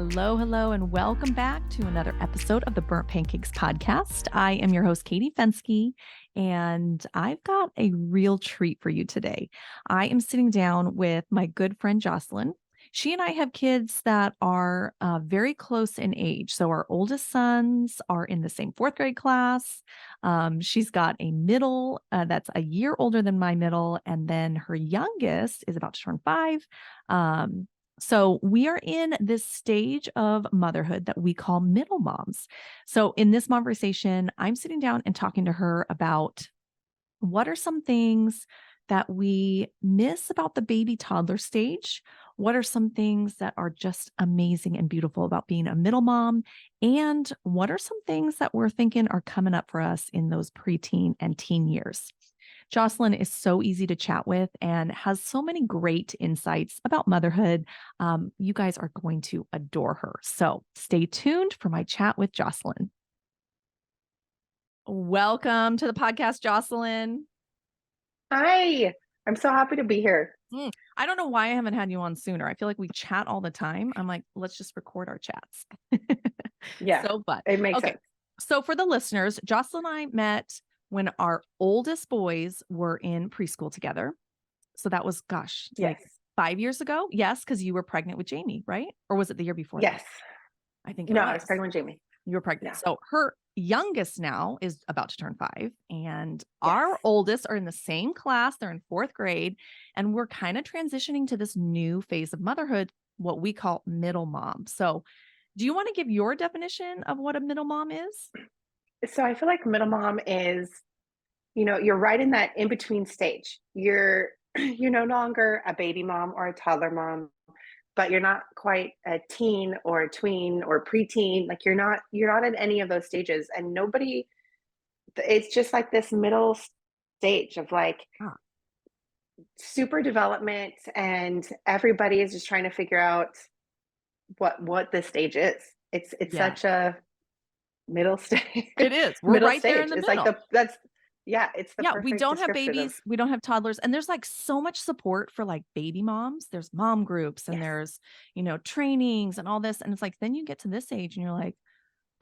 Hello, hello, and welcome back to another episode of the Burnt Pancakes podcast. I am your host, Katie Fenske, and I've got a real treat for you today. I am sitting down with my good friend, Jocelyn. She and I have kids that are very close in age. So our oldest sons are in the same fourth grade class. She's got a middle that's a year older than my middle, and then her youngest is about to turn 5. So we are in this stage of motherhood that we call middle moms. So in this conversation, I'm sitting down and talking to her about what are some things that we miss about the baby toddler stage? What are some things that are just amazing and beautiful about being a middle mom? And what are some things that we're thinking are coming up for us in those preteen and teen years? Jocelyn is so easy to chat with and has so many great insights about motherhood. You guys are going to adore her. So stay tuned for my chat with Jocelyn. Welcome to the podcast, Jocelyn. Hi, I'm so happy to be here. I don't know why I haven't had you on sooner. I feel like we chat all the time. I'm like, let's just record our chats. Yeah, So fun. it makes sense. So for the listeners, Jocelyn and I met when our oldest boys were in preschool together. So that was, like 5 years ago. Yes, because you were pregnant with Jamie, right? Or was it the year before? Yes. I think it No, was. I was pregnant with Jamie. You were pregnant. Yeah. So her youngest now is about to turn 5, and our oldest are in the same class. They're in fourth grade, and we're kind of transitioning to this new phase of motherhood, what we call middle mom. So do you want to give your definition of what a middle mom is? So I feel like middle mom is, you're right in that in-between stage. You're no longer a baby mom or a toddler mom, but you're not quite a teen or a tween or preteen. Like you're not in any of those stages. And it's just like this middle stage of like super development, and everybody is just trying to figure out what this stage is. It's such a middle stage. It is. We're Middle right stage. there in the It's middle. like it's the We perfect don't have description babies. of We don't have toddlers. And there's like so much support for like baby moms. There's mom groups and yes. there's, trainings and all this. And it's like, then you get to this age and you're like,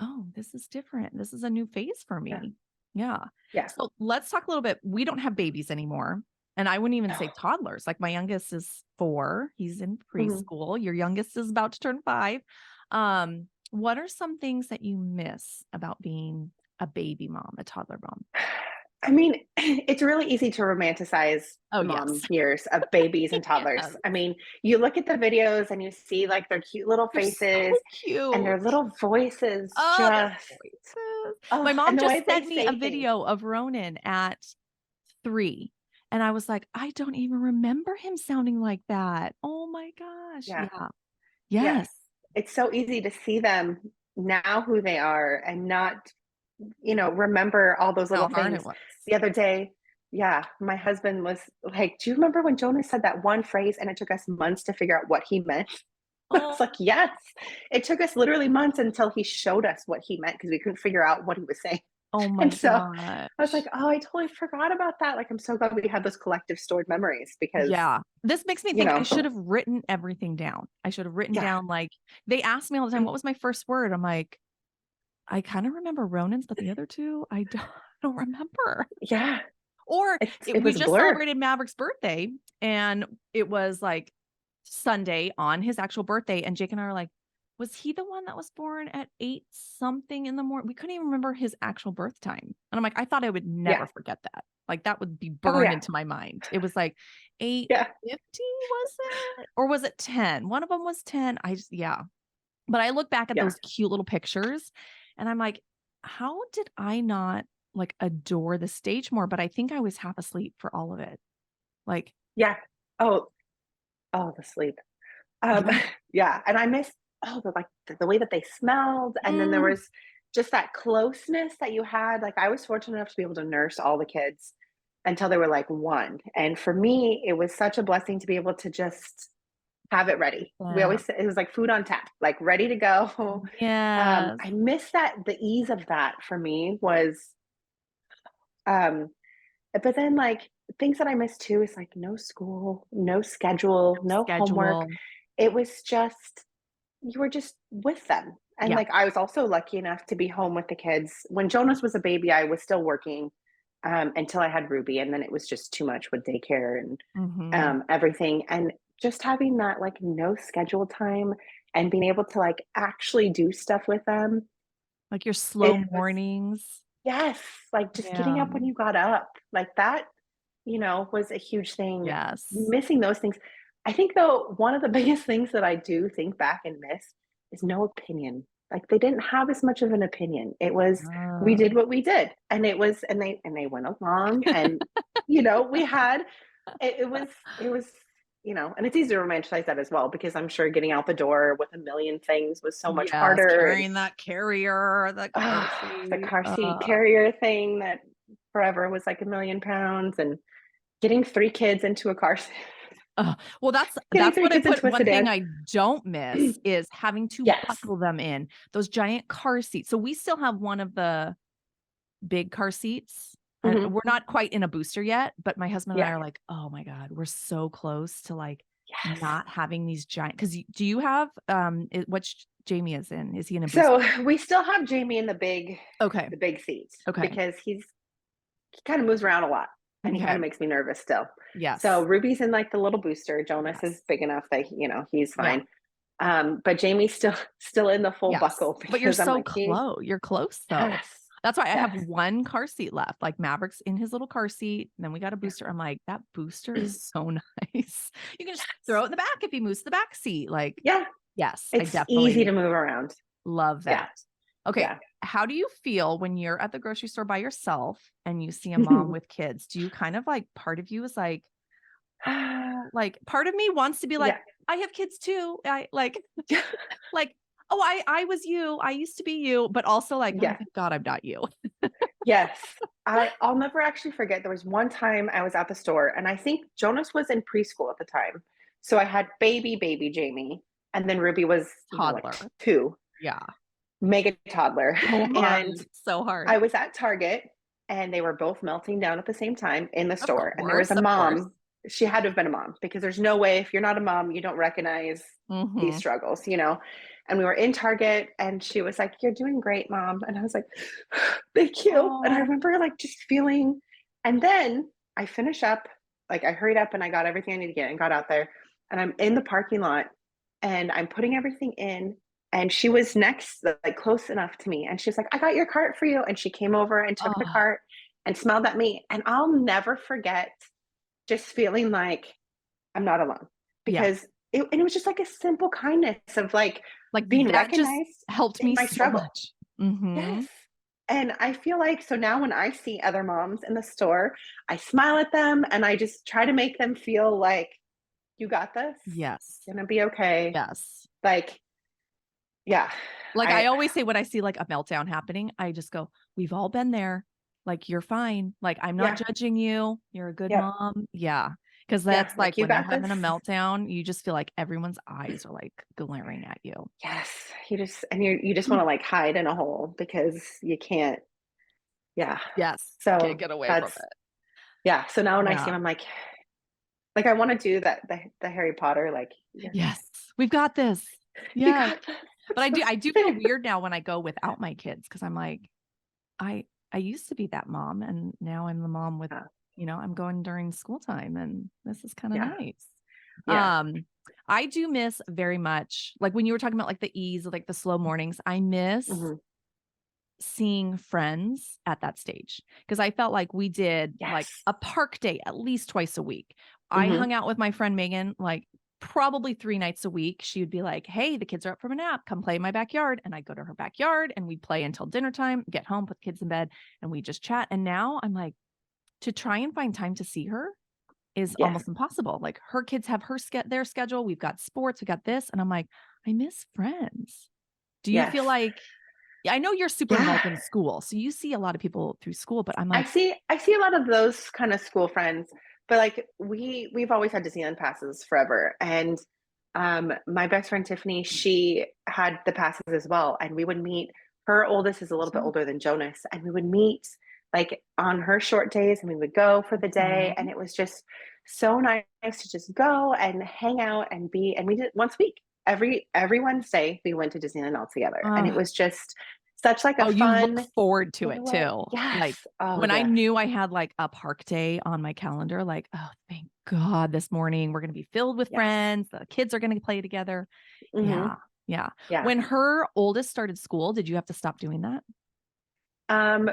oh, this is different. This is a new phase for Yeah. me. Yeah. Yeah. So let's talk a little bit. We don't have babies anymore. And I wouldn't even say No. toddlers. Like my youngest is 4. He's in Mhm. preschool. Your youngest is about to turn 5. What are some things that you miss about being a baby mom, a toddler mom? I mean, it's really easy to romanticize Oh, the mom yes. years of babies and toddlers. Yes. I mean, you look at the videos and you see like their cute little They're faces so cute. and their little voices Oh, their just voices. My oh, mom and the way just they sent me say a things. video of Ronan at 3. And I was like, I don't even remember him sounding like that. Oh my gosh. Yeah. Yeah. Yeah. Yes. It's so easy to see them now who they are and not, remember all those little How hard it things. was. The other day, yeah, my husband was like, "Do you remember when Jonas said that one phrase and it took us months to figure out what he meant?" I was Oh, like, "Yes." It took us literally months until he showed us what he meant because we couldn't figure out what he was saying. oh my And so gosh. I was like, "Oh, I totally forgot about that." Like, I'm so glad we have those collective stored memories because, Yeah. This makes me you think I know, should have written everything down. I should have written yeah. down, like, they ask me all the time, what was my first word? I'm like, I kind of remember Ronan's, but the other 2, I don't remember. Yeah. Or It we was a just blur. celebrated Maverick's birthday, and it was like Sunday on his actual birthday. And Jake and I are like, was he the one that was born at 8 something in the morning? We couldn't even remember his actual birth time. And I'm like, I thought I would never Yeah. forget that. Like that would be Oh, burned yeah. into my mind. It was like 8:50, Yeah. was it? Or was it 10? One of them was 10. Yeah. But I look back at Yeah. those cute little pictures and I'm like, how did I not like adore the stage more? But I think I was half asleep for all of it. Like, Yeah. Oh, the sleep. Um, yeah. yeah, and I miss the way that they smelled, and then there Mm, was just that closeness that you had. Like I was fortunate enough to be able to nurse all the kids until they were like 1, and for me, it was such a blessing to be able to just have it ready. We yeah. always say it was like food on tap, like ready to go. Yes. I miss that. The ease of that for me was, um, but then like things that I miss too is like no school, no schedule, no homework. Schedule. It was just you were just with them. And Yeah. like I was also lucky enough to be home with the kids. When Jonas was a baby, I was still working until I had Ruby, and then it was just too much with daycare and Hmm. everything. And just having that like no schedule time and being able to like actually do stuff with them, Like your it slow was mornings. yes, like just getting Yeah. up when you got up, like that, was a huge thing. Yes. Missing those things. I think though, one of the biggest things that I do think back and miss is no opinion. Like they didn't have as much of an opinion. It was we Ah. did what we did, and it was and they went along, and we had it was and it's easy to romanticize that as well because I'm sure getting out the door with a million things was so much Yes, harder, and carrying that carrier, the car the seat. car seat carrier thing that forever was like £1,000,000, and getting 3 kids into a car seat. Well, that's Getting that's 3 what I kids put into a one thing sedan. I don't miss is having to Yes. buckle them in, those giant car seats. So we still have one of the big car seats, and Mhm. we're not quite in a booster yet, but my husband and I Yeah. are like, "Oh my god, we're so close to, like, Yes. not having these giant." 'Cause do you have, which Jamie is in? Is he in a So, booster? we still have Jamie in Okay, the big seat okay, because he kinda moves around a lot, and he okay. kinda makes me nervous still. So, Yes, Ruby's in, like, the little booster. Jonas is yes. big enough that, he's Yeah, fine. But Jamie's still still in the full yes. buckle But you're because I'm so like, "He." you're close, though. Yes. That's why I have Yes. one car seat left, like, Maverick's in his little car seat, and then we got a Yeah. booster. I'm like, "That booster is so nice." You can just throw Yes. it in the back if he moves to the back seat, like, Yeah. yes, I It's easy to definitely move around. love Yeah. that. Okay, Yeah. how do you feel when you're at the grocery store by yourself and you see a mom with kids? Do you kind of like part of you is like, "Oh," like, part of me wants to be like, Yeah. "I have kids too." I like like, "Oh, I was you. I used to be you," but also like, "Oh, Yeah. thank God I'm not you." Yes. I'll never actually forget there was one time I was at the store, and I think Jonas was in preschool at the time. So I had baby Jamie, and then Ruby was, like Toddler. 2, Yeah. mega toddler. So And hard, so hard. I was at Target, and they were both melting down at the same time in the Of store, and there was course, a of course. mom. She had to have been a mom because there's no way if you're not a mom, you don't recognize these Mhm. struggles. And we were in Target, and she was like, "You're doing great, mom." And I was like, "Thank you." And I Oh. remember like just feeling, and then I finish up, like I hurried up and I got everything I need to get and got out there. And I'm in the parking lot and I'm putting everything in. And she was next, like close enough to me. And she was like, "I got your cart for you." And she came over and took the Oh, cart and smiled at me. And I'll never forget just feeling like I'm not alone yeah. because and it was just like a simple kindness of like Like, being that just recognized helped in me my so struggle. much. Yes. Mhm. And I feel like so now when I see other moms in the store, I smile at them and I just try to make them feel like, "You got this. It's Yes. gonna be okay." Yes. Like, yeah, Like, I I always say when I see, like, a meltdown happening, I just go, "We've all been there. Like, you're fine. Like, I'm not yeah, judging you. You're a good yep, mom." Yeah, because yeah, that's, like, like, "You when they're got having this." a meltdown, you just feel like everyone's eyes are, like, glaring at you. Yes, you just wanna, like, hide in a hole because you can't. Yeah. Yes. Can't So get away from that's it. yeah, so now when I see Yeah. him, I'm like, I wanna do that the Harry Potter, like, Yes. We've got this. "You Yes. got this. But It's I supposed to do feel be." weird now when I go without my kids because 'cause I'm like, I I used to be that mom, and now I'm the mom with, Yeah, I'm going during school time, and this is kinda yeah, nice. yeah. I do miss very much like, when you were talking about, like, the ease of, like, the slow mornings, I miss Mhm. seeing friends at that stage because I felt like we did, like, Yes. a park day at least twice a week. I Mhm. hung out with my friend Megan, like, probably 3 nights a week. She would be like, "Hey, the kids are up from a nap. Come play in my backyard." And I'd go to her backyard, and we'd play until dinner time, get home, put the kids in bed, and we just chat. And now I'm like, to try and find time to see her is Yes. almost impossible. Like, her kids have their schedule, we've got sports, we got this, and I'm like, I miss friends. Do you feel Yes. like, yeah, I know you're super Yeah. involved in school, so you see a lot of people through school, but I'm I like, see I see a lot of those kinda school friends, but, like, we've always had Disneyland passes forever, and, my best friend Tiffany, she had the passes as well, and we would meet. Her oldest is a little bit so older than Jonas, and we would meet, like, on her short days, and we would go for the day, and mhm, it was just so nice to just go and hang out and we did it once a week, every Wednesday we went to Disneyland all together, and it Uh, was just such like a oh, you look fun forward to it getaway. too. Like Yes. Oh, when I yes. knew I had like a park day on my calendar, like, oh, thank God this morning we're going to be filled with Yes. friends. The kids are going to play together. Hmm. Yeah. Yeah. Yeah. When her oldest started school, did you have to stop doing that?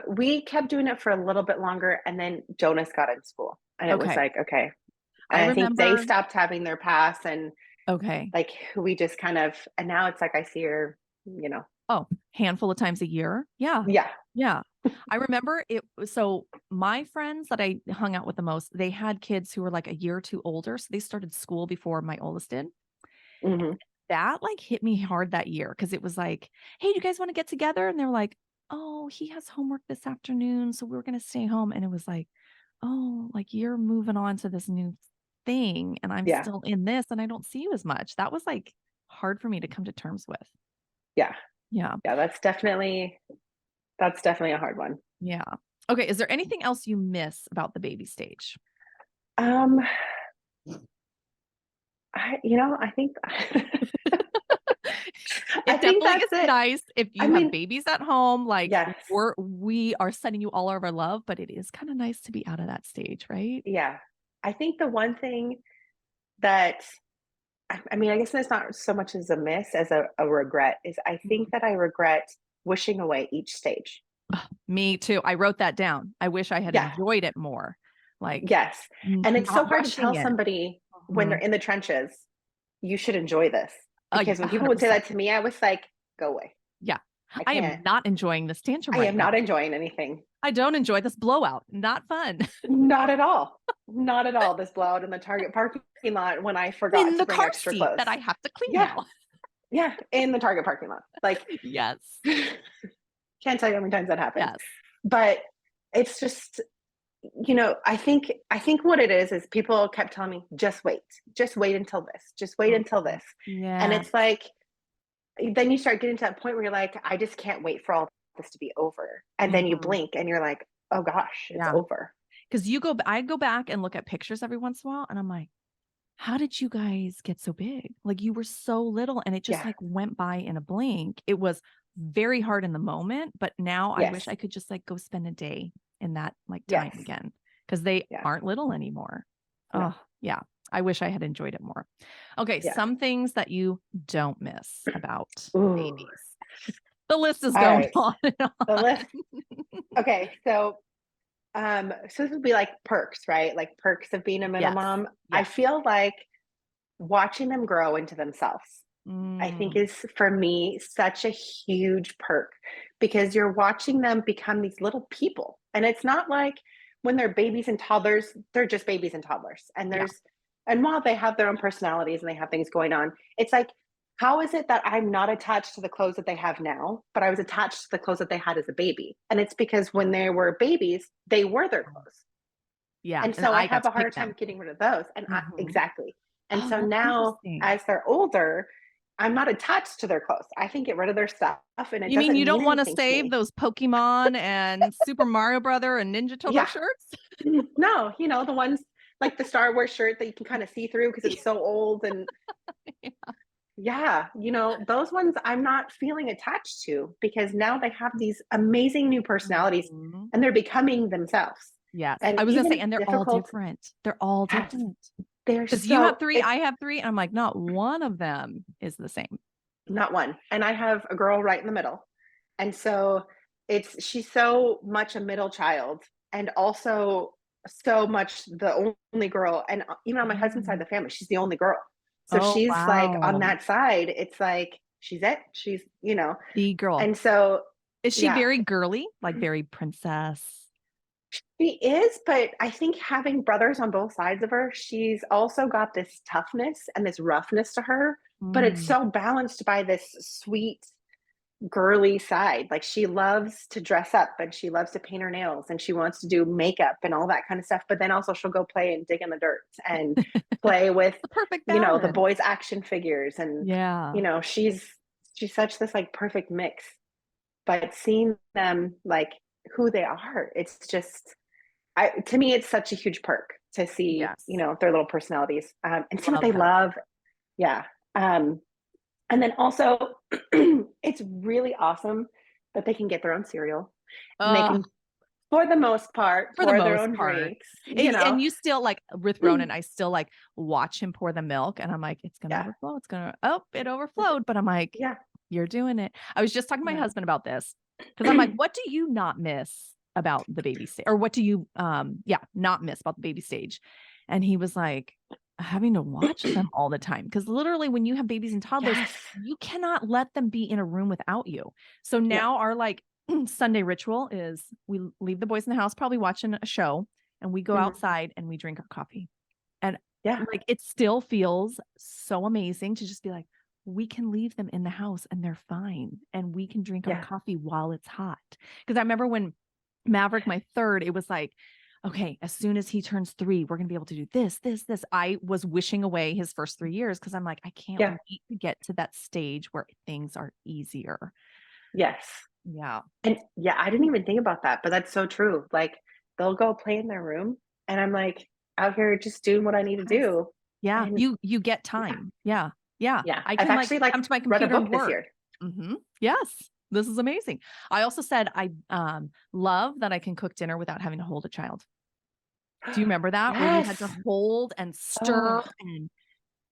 We kept doing it for a little bit longer, and then Jonas got in school, and it was Okay. like, okay. I And I think they remember. stopped having their pass, and Okay. like we just kind of, and now it's like I see her, Oh, handful of times a year. Yeah. yeah, Yeah. I remember it. So my friends that I hung out with the most, they had kids who were like a year or two older. So they started school before my oldest did. hmm, That like hit me hard that year because it was like, hey, do you guys want to get together? And they were like, oh, he has homework this afternoon. So we're going to stay home. And it was like, oh, like you're moving on to this new thing. And I'm yeah, still in this and I don't see you as much. That was like hard for me to come to terms with. yeah, Yeah. yeah. That's definitely a hard one. Yeah. Okay. Is there anything else you miss about the baby stage? Um, I think I It think definitely that's is it. nice if I you have mean, babies at home. Like yes, we are sending you all of our love, but it is kind of nice to be out of that stage, right? yeah. I think the one thing that I mean, I guess it's not so much as a miss as a regret is I think Mhm. that I regret wishing away each stage. Ugh, me too. I wrote that down. I wish I had Yeah, enjoyed it more. Like yes. And it's so not hard to rushing tell it. somebody when they're Mhm. in the trenches, you should enjoy this. Because when people would say 100%. that to me, I was like, go away. Yeah. I I can't. am not enjoying this tantrum I right am not now. enjoying anything. I don't enjoy this blowout. Not fun. Not at all. Not at all. This blowout in the Target parking lot when I forgot In to the bring car extra seat clothes. that I have to clean Yeah. now. Yeah. In the Target parking lot. Like, Yes. can't tell you how many times that happens. Yes. But it's just, I think what it is people kept telling me, just wait until this, just wait until Mhm. this. And Yeah. it's like, then you start getting to that point where you're like, I just can't wait for all this to be over. And then you Mhm. blink and you're like, oh gosh, it's Yeah. over. Because I go back and look at pictures every once in a while and I'm like, how did you guys get so big? Like you were so little and it just Yeah. like went by in a blink. It was very hard in the moment, but now I wish Yes. I could just like go spend a day in that like time Yes. again because they Yeah. aren't little anymore. No. Oh, yeah. I wish I had enjoyed it more. Okay, Yeah. some things that you don't miss about Ooh. babies. The list is All going right. on and The on. list. Okay. So this would be like perks, right? Like perks of being a middle Yes. mom. I Yes. feel like watching them grow into themselves, I think Mm, is for me such a huge perk because you're watching them become these little people. And it's not like when they're babies and toddlers, they're just babies and toddlers. yeah. And while they have their own personalities and they have things going on, it's like, how is it that I'm not attached to the clothes that they have now, but I was attached to the clothes that they had as a baby? And it's because when they were babies, they were their clothes. Yeah. And And so I I got have a to pick hard time them. getting rid of those. Mhm. Exactly. And Oh, so that's now, interesting. as they're older, I'm not attached to their clothes. I can get rid of their stuff and it You mean doesn't you mean don't want to anything to save me. those Pokemon and Super Mario Brother and Ninja Turtle Yeah. shirts? No, the ones like the Star Wars shirt that you can kind of see through because it's so old. And yeah, those ones I'm not feeling attached to because now they have these amazing new personalities Mhm. and they're becoming themselves. Yes. And I was gonna say, even and they're all difficult, different. They're all yes, different. they're Because you have so, 3, it's I have 3, and I'm like, not one of them is the same. not one. And I have a girl right in the middle. And so she's so much a middle child and also so much the only girl. And even on my husband's side of Mm. the family, she's the only girl. So Oh, she's like on wow. that side, it's like she's it. The girl. And so Is she yeah, very girly? Like very princess? she is, but I think having brothers on both sides of her, she's also got this toughness and this roughness to her, but it's Mm. so balanced by this sweet girly side. Like she loves to dress up and she loves to paint her nails and she wants to do makeup and all that kind of stuff. But then also she'll go play and dig in the dirt and play with, The perfect the balance. boys' action figures. And, Yeah. she's such this like perfect mix. But seeing them like who they are, it's just to me it's such a huge perk to see, Yes. their little personalities and see what Love they that. love. Yeah. Um And then also, it's really awesome that they can get their own cereal and they Uh, can, for the most part, for the pour their most own part. drinks, And you still like with Ronan, I still like watch him pour the milk and I'm like, it's gonna Yeah. overflow. It overflowed. But I'm like, Yeah. you're doing it. I was just talking to my Yeah. husband about this because I'm like, what do you not miss about the baby stage? Or what do you not miss about the baby stage? And he was like, having to watch them all the time. Because literally when you have babies and toddlers, Yes. you cannot let them be in a room without you. So No. now our like Sunday ritual is we leave the boys in the house, probably watching a show, and we go Mhm. outside and we drink our coffee. And Yeah. like it still feels so amazing to just be like, we can leave them in the house and they're fine. And we can drink our Yeah. coffee while it's hot. Because I remember when Maverick, my third, it was like, okay, as soon as he turns 3, we're going to be able to do this, this, this. I was wishing away his first 3 years because I'm like, I can't Yeah. wait to get to that stage where things are easier. Yes. Yeah. And yeah, I didn't even think about that, but that's so true. Like they'll go play in their room and I'm like out here just doing what I need to Yes. do. Yeah. And You get yeah, time. Yeah. Yeah. yeah. I I've can like actually like come to my read a computer and book this work. year. Yes. This is amazing. I also said I love that I can cook dinner without having to hold a child. Do you remember that? Where you had to Yes. hold and stir Oh, and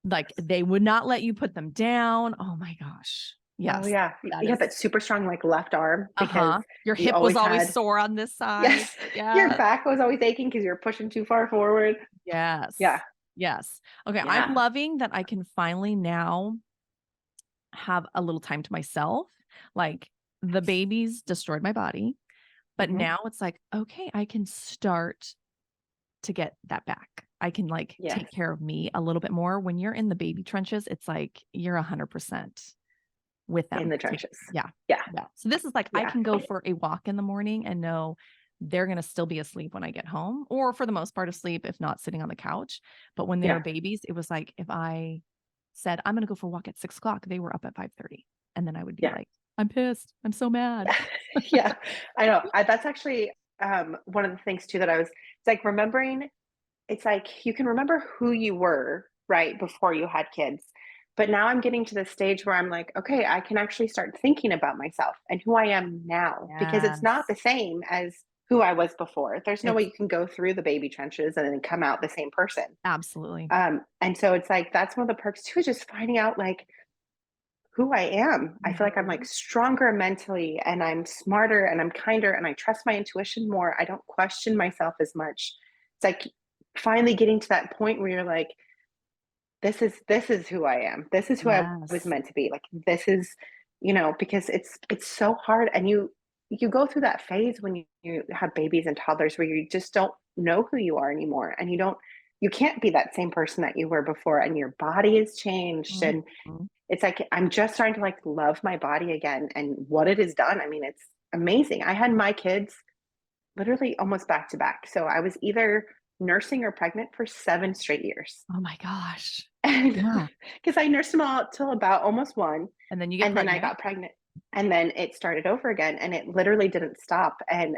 like they would not let you put them down. Oh my gosh. oh Yes. yeah. That You have is that super strong like left arm because your you hip was always always had, sore on this side. yes, your Yes. back was always aching because you're pushing too far forward. Yeah. Yes. Yes. Okay. I'm Yeah. loving that I can finally now have a little time to myself. Like the babies destroyed my body, but Hmm. now it's like, okay, I can start to get that back. I can like Yes. take care of me a little bit more. When you're in the baby trenches, it's like you're 100% with In them. the trenches. Yeah. Yeah. Yeah. So this is like I Yeah. can go for a walk in the morning and know they're going to still be asleep when I get home, or for the most part asleep, if not sitting on the couch. But when they were Yeah. babies, it was like if I said I'm going to go for a walk at 6 o'clock, they were up at 5:30, and then I would be Yeah. like, I'm pissed. I'm so mad. Yeah. Yeah. I know. That's actually one of the things too that it's like remembering, it's like you can remember who you were, right, before you had kids. But now I'm getting to the stage where I'm like, okay, I can actually start thinking about myself and who I am now because it's not Yes. the same as who I was before. There's no way It's you can go through the baby trenches and then come out the same person. absolutely. And so it's like that's one of the perks too, is just finding out like who I am. I feel like I'm like Mhm. stronger mentally and I'm smarter and I'm kinder and I trust my intuition more. I don't question myself as much. It's like finally getting to that point where you're like, this is who I am. This is who I was Yes. meant to be. Like this is, because it's so hard and you go through that phase when you have babies and toddlers where you just don't know who you are anymore and you can't be that same person that you were before and your body has changed and Mhm. it's like I'm just starting to like love my body again and what it has done. I mean, it's amazing. I had my kids literally almost back to back. So I was either nursing or pregnant for 7 straight years. Oh my gosh. And Yeah. because I nursed them all till about almost 1, And then you get and then I pregnant. got pregnant, and then it started over again, and it literally didn't stop. And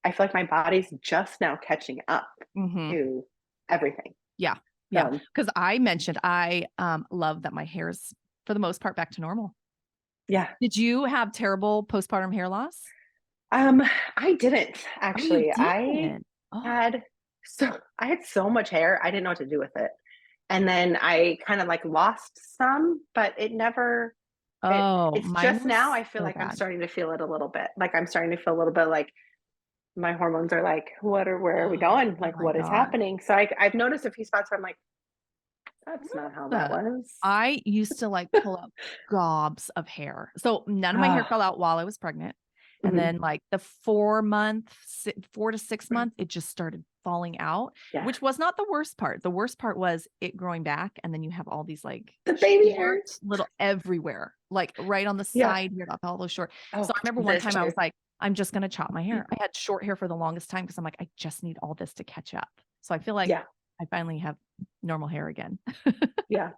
I feel like my body's just now catching up Mhm. to everything. Yeah. Yeah. So Because I mentioned I love that my hair is for the most part back to normal. yeah. Did you have terrible postpartum hair loss? Um, I didn't Oh, you actually. didn't. Oh, Had I had so much hair, I didn't know what to do with it. And then I kind of like lost some, but it never oh, it's mine just now was I feel so like I'm bad. starting to feel it a little bit. Like I'm starting to feel a little bit like my hormones are like, where are we Oh going? Like my what is gosh. happening? So I've noticed a few spots where I'm like, that's not how that Uh, was. I used to like pull up gobs of hair. So none of my hair Ah, fell out while I was pregnant. And mhm. then like the 4 month, 4 to 6 month, it just started falling out, Yeah. which was not the worst part. The worst part was it growing back. And then you have all these like The baby short hairs. little everywhere, like right on the Yeah. side here, all those short. Oh, So I remember one this time I too. was like, I'm just going to chop my hair. I had short hair for the longest time because I'm like, I just need all this to catch up. So I feel like Yeah. I finally have normal hair again. Yeah.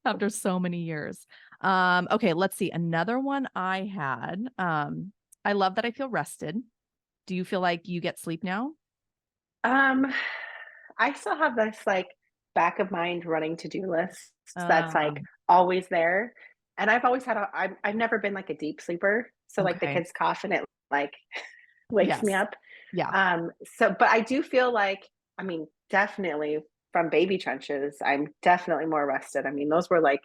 After so many years. Okay, let's see. Another one I had. I love that I feel rested. Do you feel like you get sleep now? Um, I still have this like back of mind running to-do list that's like Um, always there. And I've always had I've never been like a deep sleeper. So like the Okay. kids cough and it like wakes me Yes. up. Yeah. But I do feel like, I mean, definitely from baby trenches, I'm definitely more rested. I mean, those were like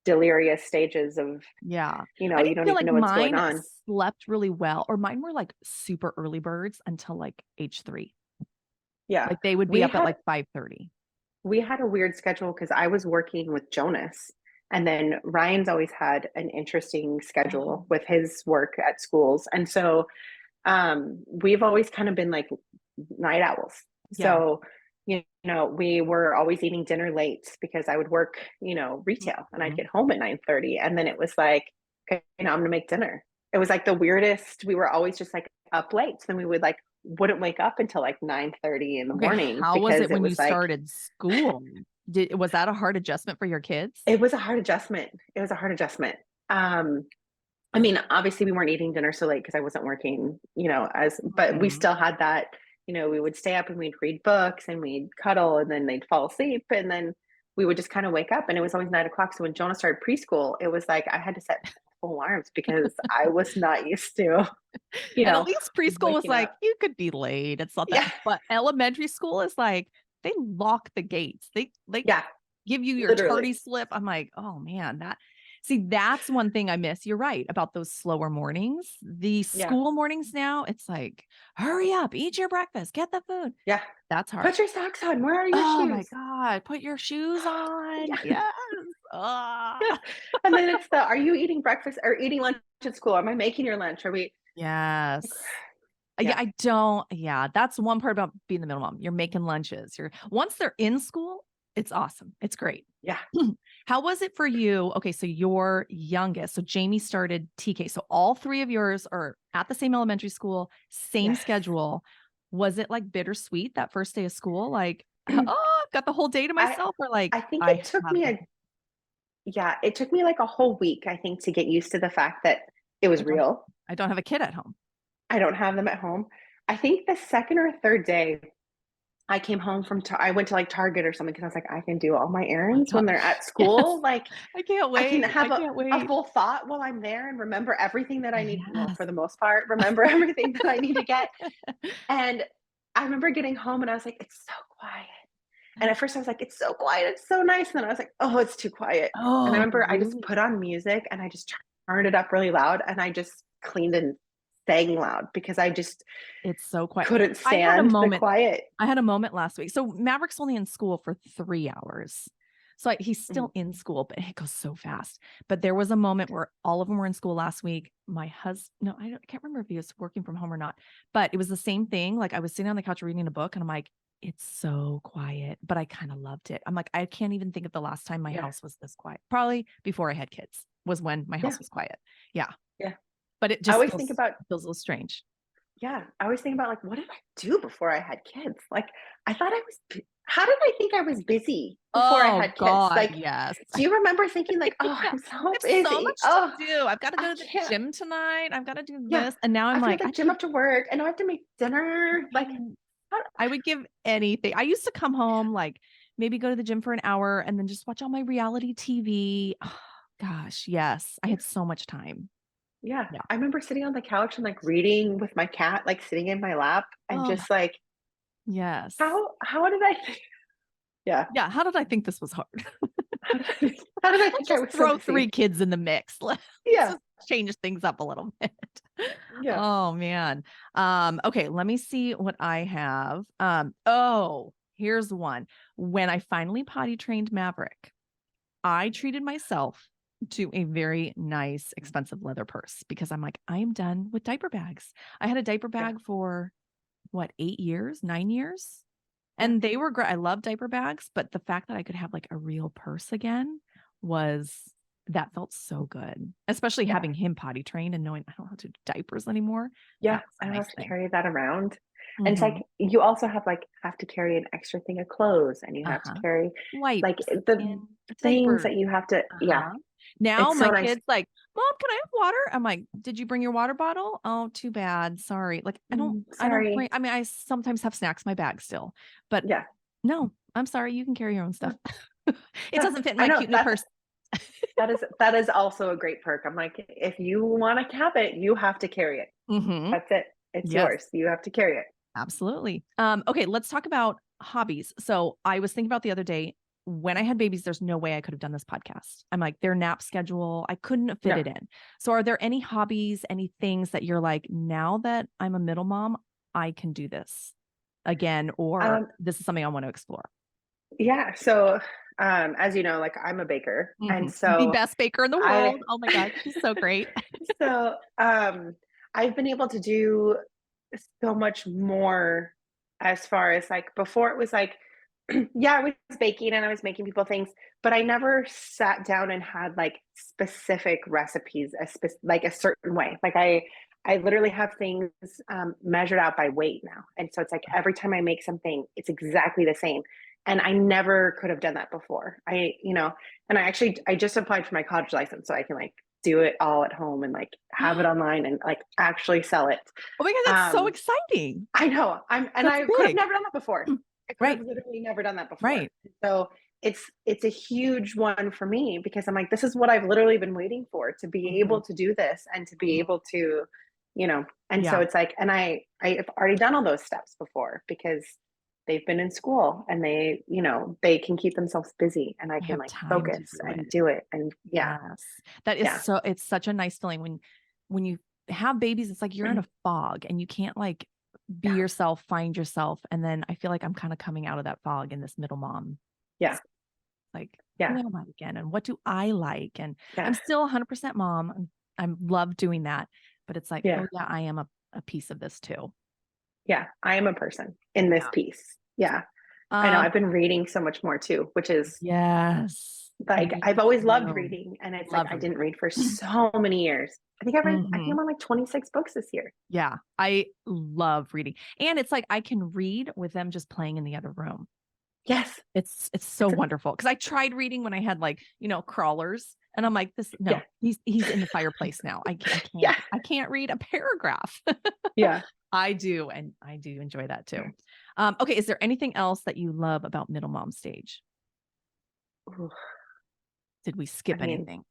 delirious stages of, Yeah. I you didn't don't feel even like know what's going mine on. slept really well, or mine were like super early birds until like age 3. Yeah. Like they would be We up at had like 5:30. we had a weird schedule because I was working with Jonas. And then Ryan's always had an interesting Oh, schedule with his work at schools. And so we've always kind of been like night owls. yeah. So, we were always eating dinner late because I would work, retail and I'd Mhm. get home at 9:30. And then it was like, okay, I'm gonna make dinner. It was like the weirdest. We were always just like up late. So then we would like wouldn't wake up until like 9:30 in the Okay, morning how was because it it when you was like started school? Was that a hard adjustment for your kids? it was a hard adjustment. It was a hard adjustment. Um, I mean, obviously we weren't eating dinner so late because I wasn't working, but we Mhm. still had that, we would stay up and we'd read books and we'd cuddle and then they'd fall asleep and then we would just kind of wake up and it was always 9 o'clock. So when Jonah started preschool, it was like I had to set full alarms because I was not used to, you And at know, least preschool was waking like, up. you could be late. It's not that, Yeah. but elementary school is like, they lock the gates. They Yeah. give you your tardy Literally. slip. I'm like, oh man, that's one thing I miss. You're right about those slower mornings. The Yeah. school mornings now, it's like, hurry up, eat your breakfast, get the food. Yeah. That's hard. Put your socks on. Where are your Oh my shoes? God, put your shoes on. Yeah. Yes. Yeah. Ah. And then it's are you eating breakfast or eating lunch at school? Am I making your lunch? Are we Yes. Yeah, Yeah. I don't. Yeah, that's one part about being the middle mom. You're making lunches. Once they're in school, it's awesome. It's great. Yeah. How was it for you? Okay, so your youngest, so Jamie started TK. So all three of yours are at the same elementary school, same Yes. schedule. Was it like bittersweet that first day of school? Like, oh, I've got the whole day to I myself, or like I think I have the it took me like a whole week, I think, to get used to the fact that it was I don't real. I don't have a kid at home. I don't have them at home. I think the second or third day I came home I went to like Target or something because I was like, I can do all my Oh my errands when they're gosh. at Yes. school. Like I can't I can wait. have I can't a wait. full thought while I'm there and remember everything that I need. Well, Yes. for the most part, remember everything that I need to get. And I remember getting home and I was like, it's so quiet. And at first I was like, it's so quiet, it's so nice. And then I was like, oh, it's too quiet. And I Oh, remember I just really? put on music and I just turned it up really loud and I just cleaned and sang loud because I just It's so quiet. couldn't I had a stand the moment quiet. I had a moment last week. So Maverick's only in school for 3 hours. So he's Mhm. still in school, but it goes so fast. But there was a moment where all of them were in school last week. My husband, no, I can't remember if he was working from home or not, but it was the same thing. Like I was sitting on the couch reading a book and I'm like, it's so quiet, but I kind of loved it. I'm like, I can't even think of the last time my Yeah. house was this quiet. Probably before I had kids was when my Yeah. house was quiet. Yeah. Yeah. But it I just always think about feels a little strange. Yeah, I always think about like, what did I do before I had kids? Like, I thought I was, how did I think I was busy before I Oh had kids? God, Like, yes. do you remember thinking like, oh, Yeah. I'm I so have so busy. much to Oh, do. I've got to I go to the can't. gym tonight. I've got to do Yeah, this. And now I I'm have to go like, to the gym after work and I have to make dinner. Like, man, how- I would give anything. I used to come home, like maybe go to the gym for an hour and then just watch all my reality TV. Oh, gosh, yes. I yeah, had so much time. yeah. Yeah. I remember sitting on the couch and like reading with my cat, like sitting in my lap and Oh, just like, yes. how did I, yeah, Yeah. How did I think this was hard? how did I Let's think I just was so throw 3 busy? kids in the mix. Let's Yeah, just change things up a little bit. yeah. Oh man. Okay, let me see what I have. Oh, here's one. When I finally potty trained Maverick, I treated myself to a very nice, expensive leather purse because I'm like, I am done with diaper bags. I had a diaper Yeah, bag for what, 8 years, 9 years? yeah, And they were great. I love diaper bags, but the fact that I could have like a real purse again was that felt so good, especially yeah. having him potty trained and knowing I don't have to do diapers anymore. Yeah, That was I a don't nice have to thing. carry that around. And it's like Mhm. you also have to carry an extra thing of clothes and you have to Uh-huh. carry like Wipes the and things diapers. that you have to yeah, Uh-huh. Now it's so my nice. kid's like, "Mom, can I have water?" I'm like, "Did you bring your water bottle? Oh, too bad. Sorry." Like I don't bring, Sorry. I mean, I sometimes have snacks in my bag still, but Yeah. no, I'm sorry, you can carry your own stuff. Yeah. It Yeah. doesn't fit in I my know cute new purse. That is also a great perk. I'm like, if you want to cap it, you have to carry it. Hmm. That's it. It's Yes, yours. You have to carry it. absolutely. Okay, let's talk about hobbies. So I was thinking about the other day when I had babies, there's no way I could have done this podcast. I'm like, their nap schedule, I couldn't fit No. it in. So are there any hobbies, any things that you're like, now that I'm a middle mom, I can do this again, or Um, this is something I want to explore? yeah. So, as you know, like I'm a baker, and The so best baker in the I, world. Oh my God, she's so great. so I've been able to do so much more as far as like before it was like, yeah, I was baking and I was making people things, but I never sat down and had like specific recipes, like a certain way. Like I literally have things measured out by weight now. And so it's like every time I make something, it's exactly the same. And I never could have done that before. And I just applied for my college license so I can like do it all at home and like have it online and like actually sell it. Oh my God, that's so Um, exciting. I know. That's I could have big. never done that before. I could have Right, literally never done that before. right. So it's a huge one for me because I'm like, this is what I've literally been waiting for, to be able Mhm. to do this and to be able to, and so Yeah, it's like, and I've already done all those steps before because they've been in school and they can keep themselves busy and I I can have like time to focus do and it. do it. And yeah, Yes. That is yeah. so it's such a nice feeling when you have babies, it's like you're in a fog and you can't like be Yeah. yourself, find yourself. And then I feel like I'm kind of coming out of that fog in this middle mom. Yeah. Like, who Yeah. am I again? And what do I like? And I'm Yeah. still 100% mom. I love doing that. But it's like, Yeah. oh yeah, I am a piece of this too. Yeah. I am a person in this Yeah. piece. Yeah. I know, Um, I've been reading so much more too, which is yes. like Me I've always loved too. reading, and it's like Love I reading. didn't read for so many years. I think Hmm. I'm on like 26 books this year. Yeah, I love reading. And it's like I can read with them just playing in the other room. Yes. It's so It's a wonderful because I tried reading when I had like, crawlers and I'm like this no, yeah. he's in the fireplace now. Yeah. I can't read a paragraph. Yeah. I do and I do enjoy that too. Okay, is there anything else that you love about middle mom stage? Ooh, Did we I skip mean, anything?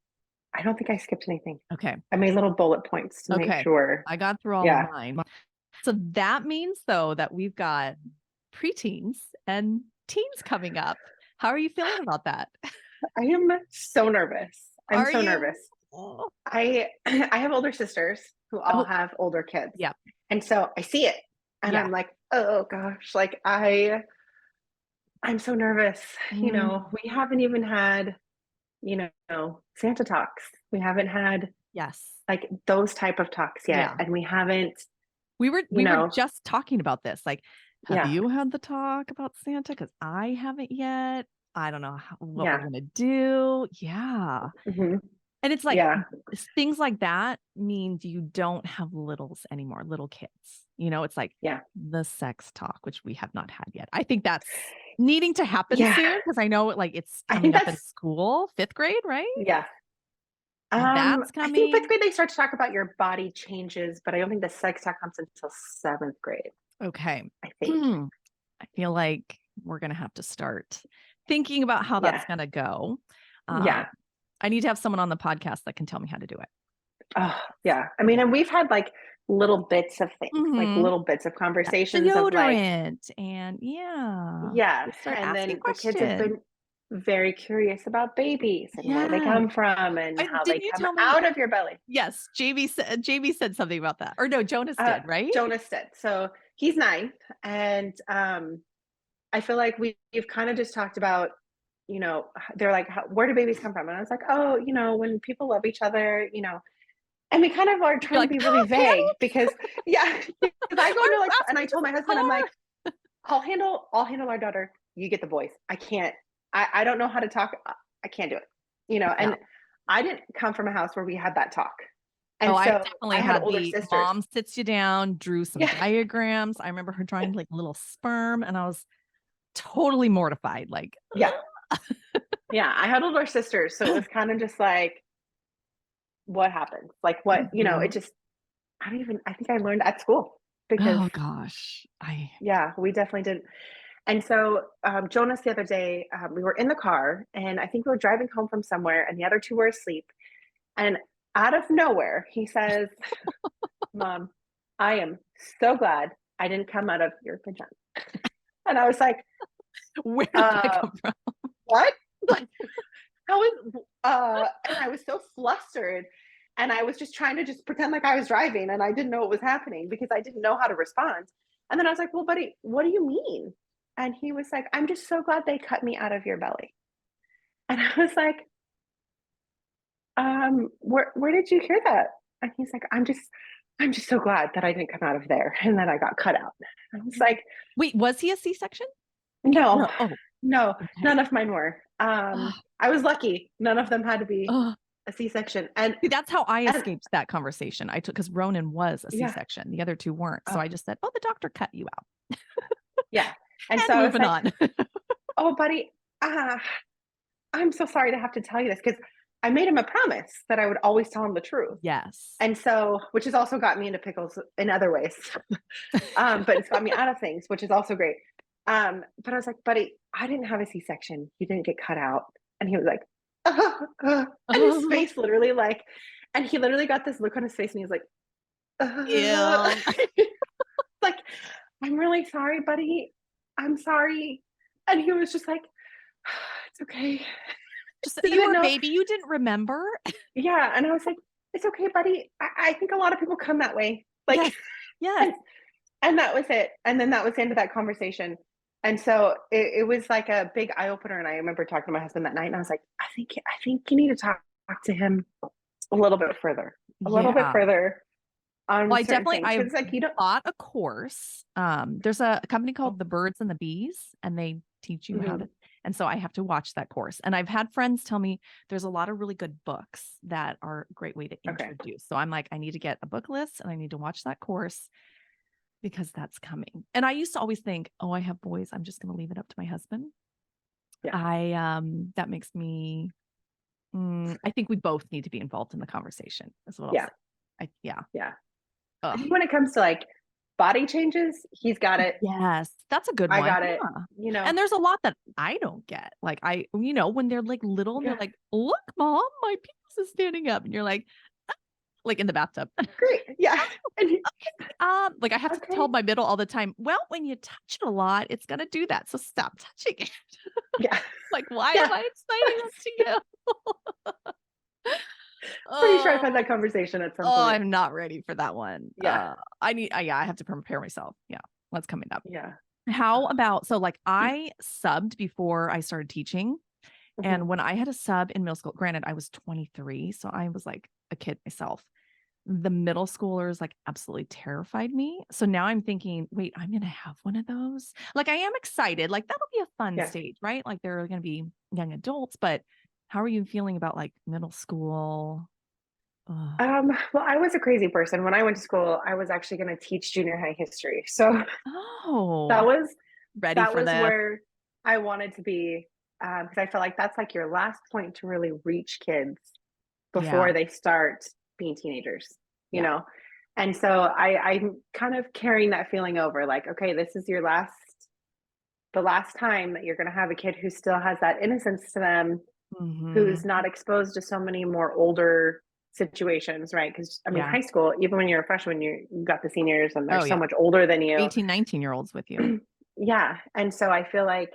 I don't think I skipped anything. Okay. I made little bullet points to make Okay. sure. I got through all of Yeah. mine. So that means though that we've got preteens and teens coming up. How are you feeling about that? I am so nervous. I'm Are so you? nervous. Oh, I have older sisters who all oh, have older kids. yeah. And so I see it and Yeah. I'm like, "Oh gosh, like I'm so nervous." Mm, We haven't even had, Santa talks. We haven't had yes. like those type of talks yet. Yeah. And we haven't, you We were know, just talking about this. Like, have yeah, you had the talk about Santa? Because I haven't yet. I don't know what we're yeah, gonna do. Yeah. hmm And it's like yeah, things like that means you don't have littles anymore, little kids. It's like yeah, the sex talk, which we have not had yet. I think that's needing to happen yeah. soon because I know like it's I coming think up in that's, school, fifth grade, right? yeah. That's I think fifth coming. grade they start to talk about your body changes, but I don't think the sex talk comes until seventh grade. Okay. I think. I feel like we're gonna have to start thinking about how that's Yeah, gonna go. Um, yeah. I need to have someone on the podcast that can tell me how to do it. Oh, yeah. I mean, and we've had like little bits of things, like Mm-hmm. little bits of Yeah. conversations of like, Deodorant and yeah, yeah. just start And asking then the kids have questions. been very curious about babies and where they Yes. come from and I how they didn't you come tell me? out of your belly. Yes, JB said something about that. Or no, Jonas did, right? Jonas did. So he's 9. And I feel like we've kind of just talked about, they're like, where do babies come from? And I was like, oh, when people love each other, and we kind of are You're trying to like, be really vague panic. because, yeah, because I go Our into like, last and I name is told my husband, I'm like, Car. I'll handle our daughter. You get the boys. I can't, I don't know how to talk. I can't do it, Yeah. and I didn't come from a house where we had that talk. Oh, And I so definitely I had had older the sisters. mom sits you down, drew some Yeah. diagrams. I remember her drawing like a little sperm, and I was totally mortified. Like, Yeah. Yeah. I had older sisters. So it was kind of just like, what happened? Like what, it mhm. just, I think I learned at school because Oh gosh, I yeah, we definitely didn't. And so Jonas, the other day, we were in the car and I think we were driving home from somewhere and the other two were asleep. And out of nowhere, he says, Mom, I am so glad I didn't come out of your vagina. And I was like, Where did that come from? what? Like, and I was so flustered. And I was just trying to just pretend like I was driving and I didn't know what was happening because I didn't know how to respond. And then I was like, well, buddy, what do you mean? And he was like, I'm just so glad they cut me out of your belly. And I was like, where did you hear that? And he's like, I'm just so glad that I didn't come out of there and that I got cut out. I was like, wait, was he a C-section? no, no, Okay. none of mine were. I was lucky. None of them had to be a C-section. And see, that's how I escaped that conversation. I took, because Ronan was a C-section. The other two weren't. So I just said, oh, the doctor cut you out. Yeah. And and so moving on. Oh, buddy, I'm so sorry to have to tell you this because I made him a promise that I would always tell him the truth. Yes. And so, which has also got me into pickles in other ways. But it's got me out of things, which is also great. But I was like, buddy, I didn't have a C-section. You didn't get cut out. And he was like, and his face literally like, and he literally got this look on his face and he was like, yeah. like, I'm really sorry, buddy. I'm sorry. And he was just like, it's okay. Just you were a baby. You didn't remember. Yeah. And I was like, it's okay, buddy. I think a lot of people come that way. Like, yes. And that was it. And then that was the end of that conversation. And so it was like a big eye opener. And I remember talking to my husband that night and I was like, I think you need to talk to him a little bit further, little bit further. Well, I like, bought a course. There's a company called The Birds and the Bees, and they teach you how to, and so I have to watch that course. And I've had friends tell me there's a lot of really good books that are a great way to introduce. So I'm like, I need to get a book list and I need to watch that course because that's coming. And I used to always think, oh, I have boys, I'm just going to leave it up to my husband. Yeah. That makes me, I think we both need to be involved in the conversation as well. Yeah. Yeah. I think when it comes to like body changes, he's got it. Yes, that's a good one. I got it. You know, and there's a lot that I don't get. Like when they're like little and they're like, look, Mom, my penis is standing up. And you're like in the bathtub. Great. Yeah. And like I have to tell my middle all the time, well, when you touch it a lot, it's gonna do that. So stop touching it. Yeah. Like, why am I explaining this to you? Pretty sure I've had that conversation at some point. I'm not ready for that one. Yeah. I have to prepare myself. Yeah. What's coming up? Yeah. How about, so like I subbed before I started teaching. And when I had a sub in middle school, granted, I was 23, so I was like a kid myself. The middle schoolers like absolutely terrified me. So now I'm thinking, wait, I'm going to have one of those. Like I am excited. Like that'll be a fun stage, right? Like they're going to be young adults, but how are you feeling about like middle school? Well, I was a crazy person. When I went to school, I was actually going to teach junior high history. So that was where I wanted to be. Because I feel like that's like your last point to really reach kids before they start being teenagers, you know? And so I'm kind of carrying that feeling over like, okay, this is the last time that you're going to have a kid who still has that innocence to them, who's not exposed to so many more older situations, right? Because I mean, high school, even when you're a freshman, you got the seniors and they're so much older than you. 18, 19-year-olds with you. Yeah. And so I feel like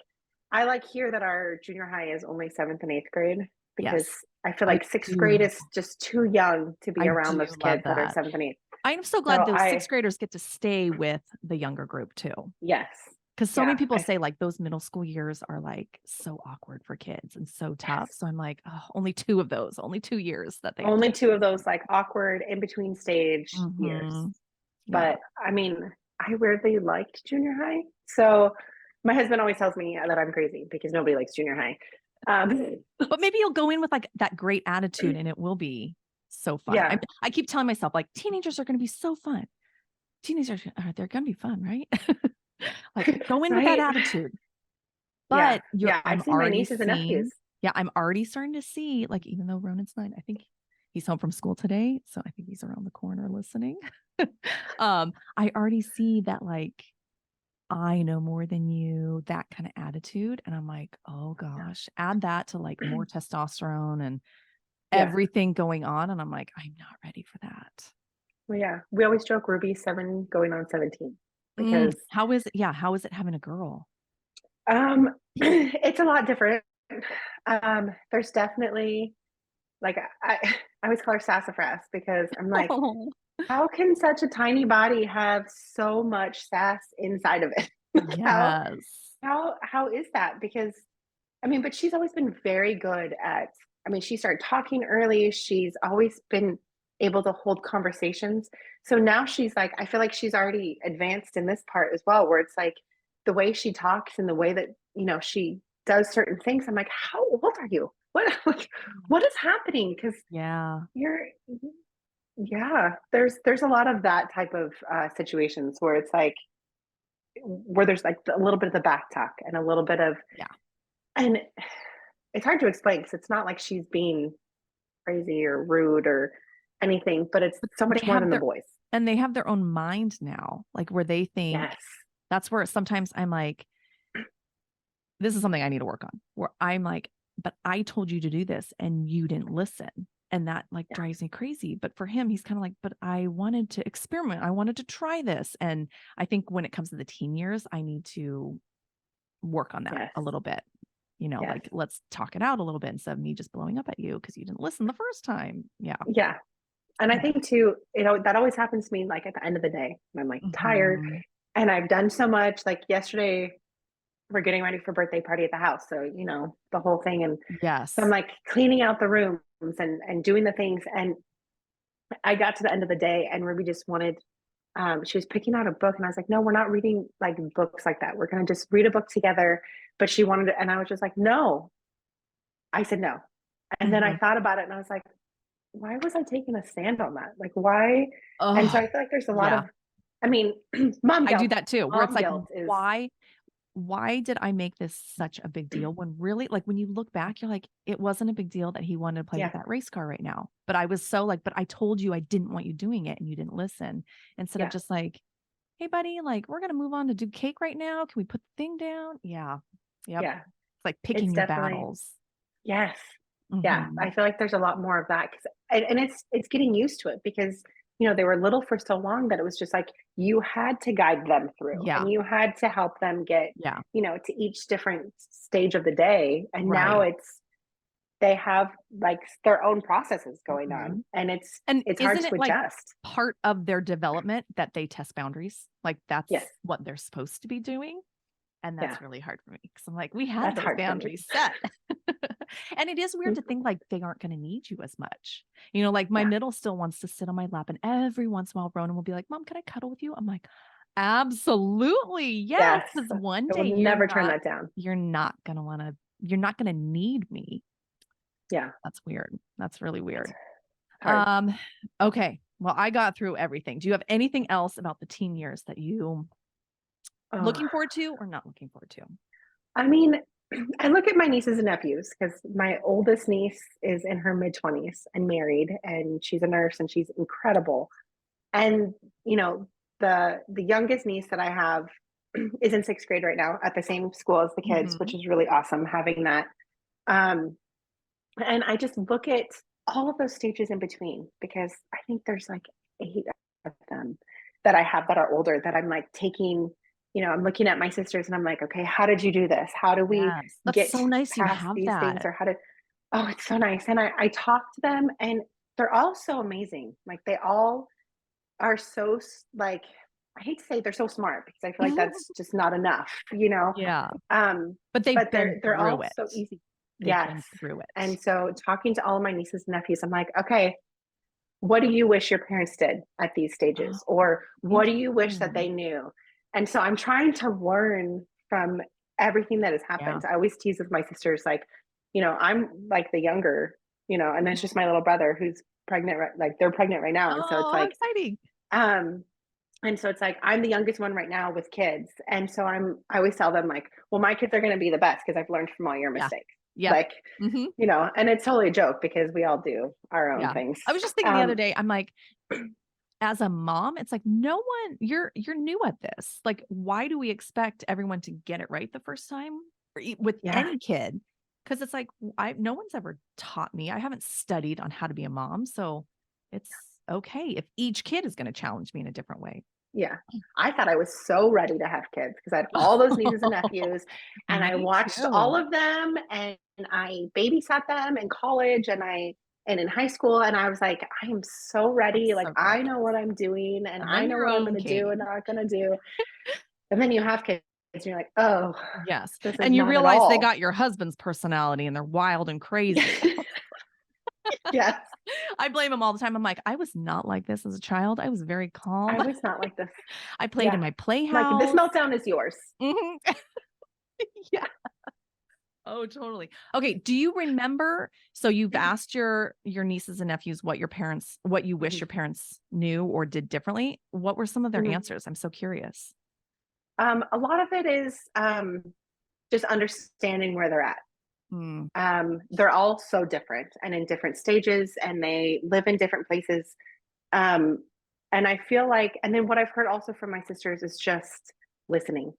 I like here that our junior high is only 7th and 8th grade because I feel like 6th grade is just too young to be around those kids that are 7th and 8th. I'm so glad those 6th graders get to stay with the younger group too. Yes. Because so many people say like those middle school years are like so awkward for kids and so tough. So I'm like, oh, only 2 years that they only 2 of those like awkward in between stage years. But I mean, I weirdly liked junior high. So my husband always tells me that I'm crazy because nobody likes junior high. But maybe you'll go in with like that great attitude and it will be so fun. Yeah. I keep telling myself like teenagers are going to be so fun. Teenagers, they're going to be fun, right? Like go in with that attitude. But I've seen my nieces and nephews. Yeah, I'm already starting to see, like, even though Ronan's 9, I think he's home from school today. So I think he's around the corner listening. I already see that like I know more than you, that kind of attitude. And I'm like, oh gosh, add that to like more testosterone and Yeah. everything going on. And I'm like, I'm not ready for that. Well, yeah. We always joke Ruby's 7 going on 17 because How is it? Yeah. How is it having a girl? it's a lot different. There's definitely like I always call her sassafras because I'm like, Oh, how can such a tiny body have so much sass inside of it? Like yes. how is that? Because I mean, but she's always been very good at, I mean, she started talking early. She's always been able to hold conversations. So now she's like, I feel like she's already advanced in this part as well, where it's like the way she talks and the way that, she does certain things. I'm like, how old are you? What, like, what is happening? Because Yeah. you're, yeah, there's a lot of that type of situations where it's like, where there's like a little bit of the back talk and a little bit of, Yeah. and it's hard to explain because it's not like she's being crazy or rude or anything, but it's But so much more than the boys. they have their own mind now, like where they think Yes. that's where sometimes I'm like, this is something I need to work on, where I'm like, but I told you to do this and you didn't listen. And that like Yeah. drives me crazy. But for him, he's kind of like, but I wanted to experiment. I wanted to try this. And I think when it comes to the teen years, I need to work on that Yes. a little bit. Yes. Like let's talk it out a little bit instead of me just blowing up at you because you didn't listen the first time. Yeah. Yeah. And I Yeah. think too, that always happens to me like at the end of the day when I'm like tired Mhm. and I've done so much. Like yesterday, we're getting ready for birthday party at the house. So, the whole thing. And so I'm Yes. like cleaning out the rooms and doing the things. And I got to the end of the day and Ruby just wanted, she was picking out a book and I was like, no, we're not reading like books like that. We're going to just read a book together. But she wanted it. And I was just like, no, I said no. And then I Mhm. thought about it and I was like, why was I taking a stand on that? Like, why? And so Oh, I feel like there's a lot of, yeah. I mean, mom I do guilt. that too, where it's Mom like, guilt is, why did I make this such a big deal when really, like, when you look back, you're like, it wasn't a big deal that he wanted to play with yeah, that race car right now. But I was so like, but I told you I didn't want you doing it and you didn't listen. Instead of yeah, just like, hey, buddy, like, we're going to move on to do cake right now. Can we put the thing down? Yeah. Yep. yeah. It's like It's picking your definitely, battles. yes. Yeah. Mhm. I feel like there's a lot more of that. And it's getting used to it because, they were little for so long that it was just like you had to guide them through Yeah. and you had to help them get, Yeah. to each different stage of the day. And now Right. they have like their own processes going on Mhm. and And it's hard isn't to it like adjust. part of their development that they test boundaries? Like Yes. that's what they're supposed to be doing. And Yeah. that's really hard for me because I'm like, we had That's those hard for me. boundaries set. And it is weird to think like they aren't going to need you as much. Like my Yeah. middle still wants to sit on my lap, and every once in a while, Ronan will be like, Mom, can I cuddle with you? I'm like, absolutely. Yes. Yes. Because one I will day never turn that down. you're not going to need me. Yeah. That's weird. That's really It's weird. hard. Okay. Well, I got through everything. Do you have anything else about the teen years that you Oh, looking forward to or not looking forward to? I mean, I look at my nieces and nephews because my oldest niece is in her mid 20s and married, and she's a nurse and she's incredible. And you know, the youngest niece that I have is in sixth grade right now at the same school as the kids, which Mhm. is really awesome having that. Um, and I just look at all of those stages in between because I think there's like 8 of them that I have that are older that I'm like taking, I'm looking at my sisters and I'm like, okay, how did you do this? How do we Yes. That's get so nice you past have these things? that. Or oh, it's so nice. And I talk to them and they're all so amazing. Like they all are so like, I hate to say they're so smart because I feel like that's just not enough. Yeah. Um, But they've but been they're through all it. so easy. They've Yes. been through it. And so talking to all of my nieces and nephews, I'm like, okay, what do you wish your parents did at these Oh, stages? Or what do you wish that they interesting. knew? And so I'm trying to learn from everything that has Yeah. happened. I always tease with my sisters, like, I'm like the younger, and then it's just my little brother who's pregnant, like they're pregnant right now. And so it's Oh, how like, exciting. um, and so it's like I'm the youngest one right now with kids. And so I always tell them like, well, my kids are gonna be the best because I've learned from all your Yeah. mistakes. Yep. Like, Mhm. and it's totally a joke because we all do our own Yeah. things. I was just thinking the other Um, day, I'm like, as a mom, it's like, no one, you're new at this. Like, why do we expect everyone to get it right the first time with Yeah. any kid? Because it's like, no one's ever taught me. I haven't studied on how to be a mom. So it's okay if each kid is going to challenge me in a different way. Yeah. I thought I was so ready to have kids because I had all those nieces and nephews, and I Me watched all too. of them, and I babysat them in college and in high school, and I was like, I am so ready. That's Like so I good. know what I'm doing and I On know your what I'm own, gonna do and Katie. not gonna do. And then you have kids and you're like, oh, Yes. this is And you not at realize they all. got your husband's personality and they're wild and crazy. Yes. I blame him all the time. I'm like, I was not like this as a child. I was very I calm. was not like this. I played in Yeah. my Like this playhouse. meltdown is yours. Mhm. Yeah. Oh, totally. Okay. Do you remember? So you've asked your nieces and nephews what you wish Mhm. your parents knew or did differently. What were some of their Mhm. answers? I'm so curious. A lot of it is just understanding where they're at. Mm, They're all so different and in different stages, and they live in different places. Um, and I feel like, and then what I've heard also from my sisters is just listening,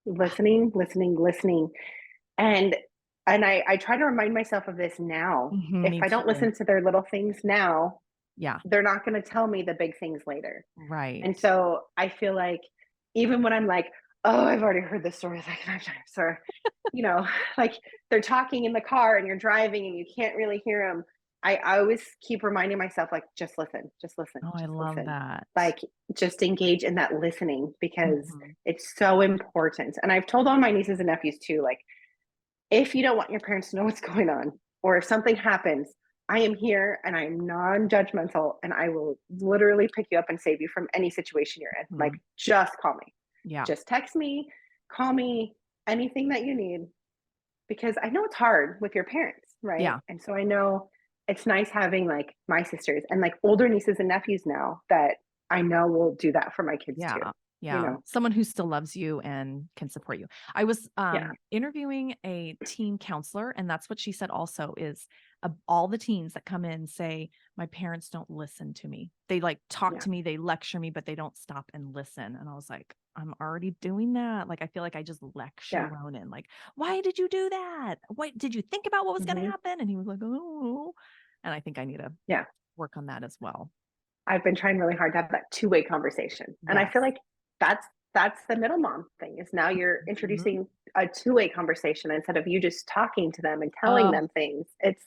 listening. And I try to remind myself of this now. If me I don't too. listen to their little things now, Yeah. they're not going to tell me the big things later. And Right. so I feel like even when I'm like, oh, I've already heard this story like 5 times, or, you know, like they're talking in the car and you're driving and you can't really hear them. I always keep reminding myself, like, just listen, Oh, I just love listen. that. Like, just engage in that listening because Mhm. it's so important. And I've told all my nieces and nephews too, like, if you don't want your parents to know what's going on, or if something happens, I am here and I am non judgmental and I will literally pick you up and save you from any situation you're in. Like, Mhm. just call me. Yeah. Just text me, call me, anything that you need, because I know it's hard with your parents, right? Yeah. And so I know it's nice having like my sisters and like older nieces and nephews now that I know will do that for my kids too, Yeah. you Yeah. know? Someone who still loves you and can support you. I was Yeah. interviewing a teen counselor, and that's what she said also is all the teens that come in say, my parents don't listen to me. They like talk Yeah. to me, they lecture me, but they don't stop and listen. And I was like, I'm already doing that. Like, I feel like I just lecture Yeah. Ronan, like, why did you do that? What did you think about what was going to Hmm. happen? And he was like, oh, and I think I need to Yeah. work on that as well. I've been trying really hard to have that two-way conversation. And I feel Yes. like that's the middle mom thing is now you're Mhm. introducing a two-way conversation instead of you just talking to them and telling Oh, them things. It's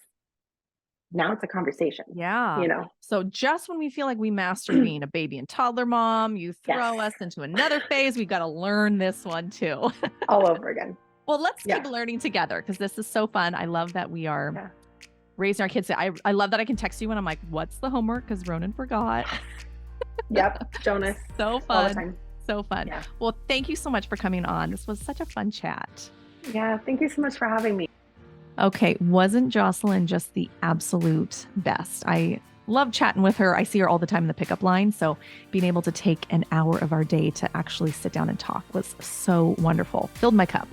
now it's a conversation, yeah. you know. So just when we feel like we mastered being a baby and toddler mom, you Yes. throw us into another phase. We've got to learn this one too. All over again. Well, let's keep Yeah. learning together because this is so fun. I love that we are Yeah. raising our kids. I love that I can text you when I'm like, what's the homework? Because Ronan forgot. Yep. Jonas So all the fun. time. So fun. Yeah. Well, thank you so much for coming on. This was such a fun chat. Yeah. Thank you so much for having me. Okay, wasn't Jocelyn just the absolute best? I love chatting with her. I see her all the time in the pickup line. So being able to take an hour of our day to actually sit down and talk was so wonderful. Filled my cup.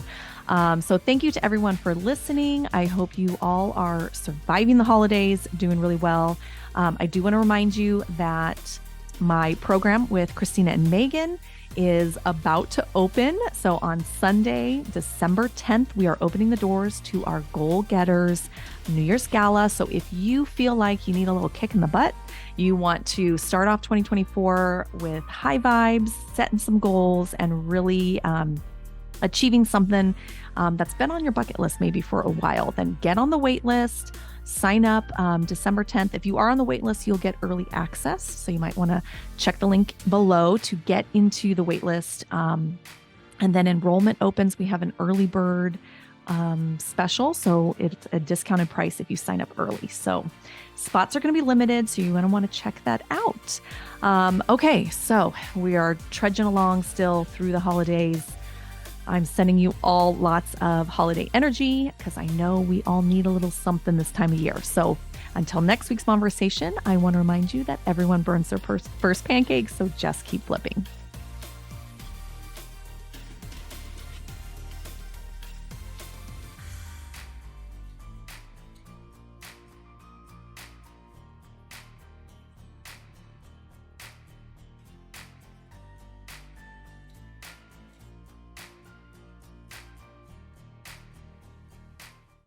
So thank you to everyone for listening. I hope you all are surviving the holidays, doing really well. I do want to remind you that my program with Christina and Megan is about to open. So on Sunday, December 10th, we are opening the doors to our Goal Getters New Year's Gala. So if you feel like you need a little kick in the butt, you want to start off 2024 with high vibes, setting some goals, and really achieving something that's been on your bucket list maybe for a while, then get on the wait list. Sign up December 10th. If you are on the wait list, you'll get early access. So you might want to check the link below to get into the wait list. And then enrollment opens. We have an early bird special. So it's a discounted price if you sign up early. So spots are going to be limited. So you're going to want to check that out. Okay. So we are trudging along still through the holidays. I'm sending you all lots of holiday energy because I know we all need a little something this time of year. So until next week's conversation, I want to remind you that everyone burns their first pancakes. So just keep flipping.